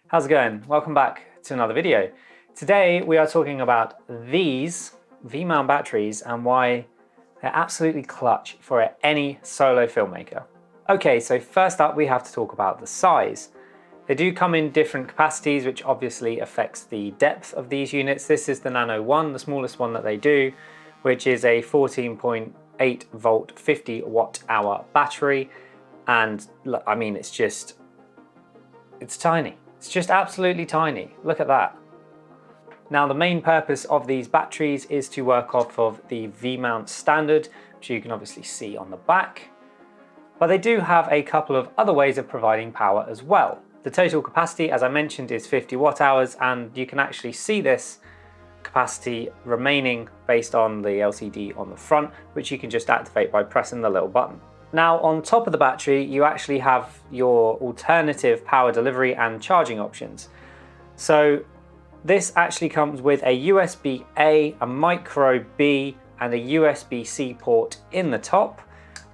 How's it going? Welcome back to another video. Today we are talking about these V-mount batteries and why they're absolutely clutch for any solo filmmaker. Okay, so first up we have to talk about the size. They do come in different capacities, which obviously affects the depth of these units. This is the Nano 1, the smallest one that they do, which is a 14.8 volt 50 watt hour battery. And I mean, it's tiny. It's just absolutely tiny. Look at that. Now, the main purpose of these batteries is to work off of the V-mount standard, which you can obviously see on the back. But they do have a couple of other ways of providing power as well. The total capacity, as I mentioned, is 50 watt hours, and you can actually see this capacity remaining based on the LCD on the front, which you can just activate by pressing the little button. Now, on top of the battery, you actually have your alternative power delivery and charging options. So this actually comes with a USB-A, a micro B, and a USB-C port in the top.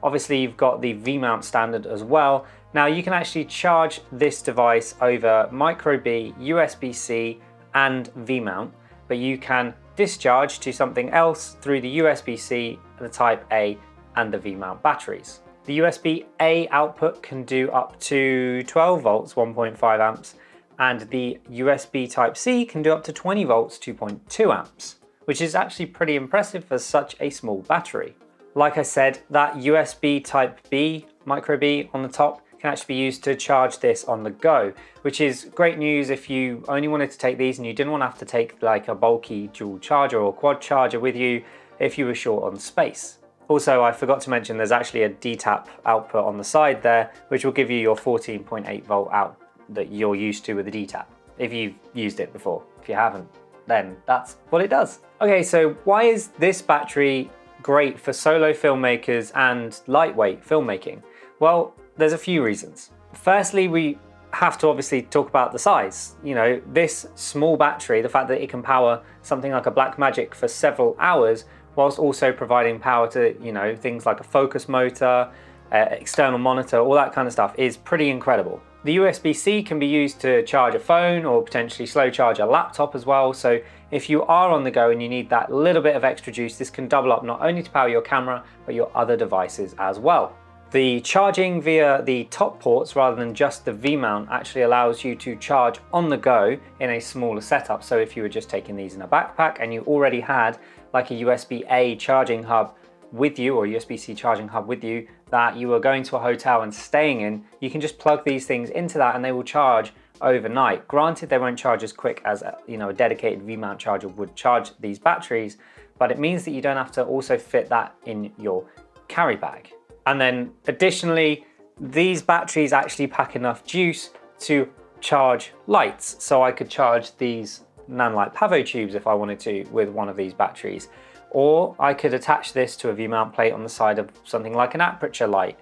Obviously, you've got the V-mount standard as well. Now, you can actually charge this device over micro B, USB-C, and V-mount, but you can discharge to something else through the USB-C, the Type A, and the V-mount batteries. The USB-A output can do up to 12 volts, 1.5 amps, and the USB Type-C can do up to 20 volts, 2.2 amps, which is actually pretty impressive for such a small battery. Like I said, that USB Type-B, micro B on the top can actually be used to charge this on the go, which is great news if you only wanted to take these and you didn't want to have to take like a bulky dual charger or quad charger with you if you were short on space. Also, I forgot to mention there's actually a Dtap output on the side there, which will give you your 14.8 volt out that you're used to with the Dtap, if you've used it before. If you haven't, then that's what it does. Okay, so why is this battery great for solo filmmakers and lightweight filmmaking? Well, there's a few reasons. Firstly, we have to obviously talk about the size. You know, this small battery, the fact that it can power something like a Blackmagic for several hours, whilst also providing power to, you know, things like a focus motor, external monitor, all that kind of stuff is pretty incredible. The USB-C can be used to charge a phone or potentially slow charge a laptop as well. So if you are on the go and you need that little bit of extra juice, this can double up not only to power your camera, but your other devices as well. The charging via the top ports rather than just the V-mount actually allows you to charge on the go in a smaller setup. So if you were just taking these in a backpack and you already had like a USB-A charging hub with you or USB-C charging hub with you that you were going to a hotel and staying in, you can just plug these things into that and they will charge overnight. Granted, they won't charge as quick as a dedicated V-mount charger would charge these batteries, but it means that you don't have to also fit that in your carry bag. And then additionally, these batteries actually pack enough juice to charge lights. So I could charge these nanolite pavo tubes if I wanted to with one of these batteries. Or I could attach this to a V-mount plate on the side of something like an aperture light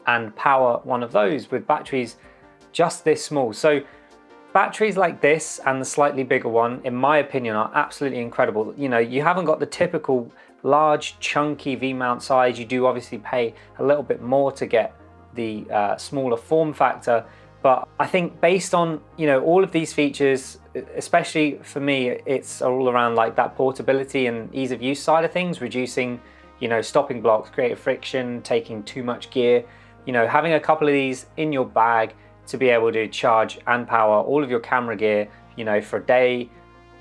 and power one of those with batteries just this small. So batteries like this and the slightly bigger one, in my opinion, are absolutely incredible. You know, you haven't got the typical large chunky V-mount size. You do obviously pay a little bit more to get the smaller form factor, but I think based on all of these features, especially for me, it's all around like that portability and ease of use side of things, reducing stopping blocks, creative friction, taking too much gear. Having a couple of these in your bag to be able to charge and power all of your camera gear for a day,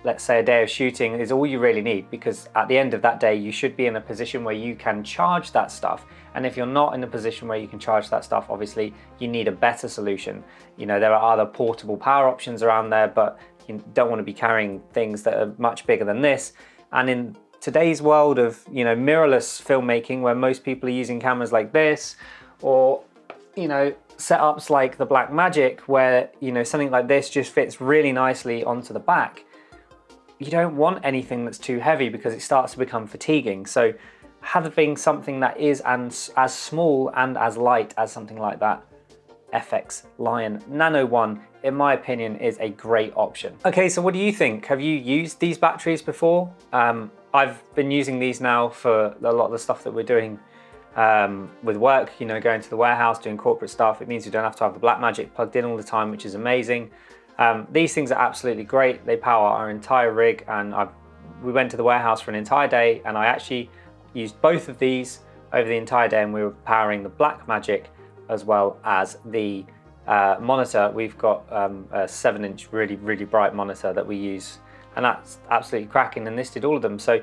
let's say a day of shooting, is all you really need, because at the end of that day you should be in a position where you can charge that stuff. And if you're not in a position where you can charge that stuff, obviously you need a better solution. There are other portable power options around there, but you don't want to be carrying things that are much bigger than this. And in today's world of mirrorless filmmaking, where most people are using cameras like this, or setups like the Blackmagic, where something like this just fits really nicely onto the back, you don't want anything that's too heavy because it starts to become fatiguing. So having something that is as small and as light as something like that FX Lion Nano 1, in my opinion, is a great option. Okay, so what do you think? Have you used these batteries before? I've been using these now for a lot of the stuff that we're doing with work, going to the warehouse, doing corporate stuff. It means you don't have to have the Blackmagic plugged in all the time, which is amazing. These things are absolutely great. They power our entire rig, and we went to the warehouse for an entire day, and I actually used both of these over the entire day, and we were powering the Blackmagic as well as the monitor. We've got a 7-inch really bright monitor that we use, and that's absolutely cracking, and this did all of them. So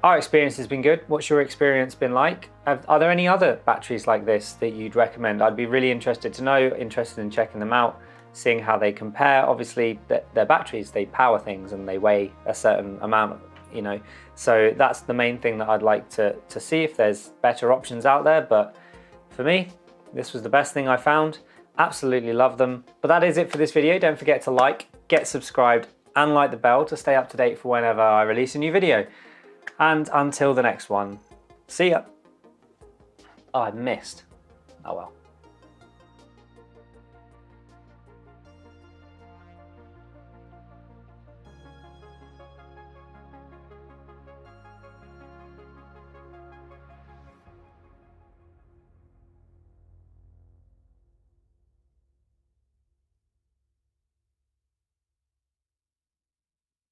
our experience has been good. What's your experience been like? Are there any other batteries like this that you'd recommend? I'd be really interested to know, interested in checking them out, seeing how they compare. Obviously, they're batteries, they power things and they weigh a certain amount, you know. So that's the main thing that I'd like to see, if there's better options out there. But for me, this was the best thing I found. Absolutely love them. But that is it for this video. Don't forget to like, get subscribed, and light the bell to stay up to date for whenever I release a new video. And until the next one, see ya. Oh, I missed. Oh well.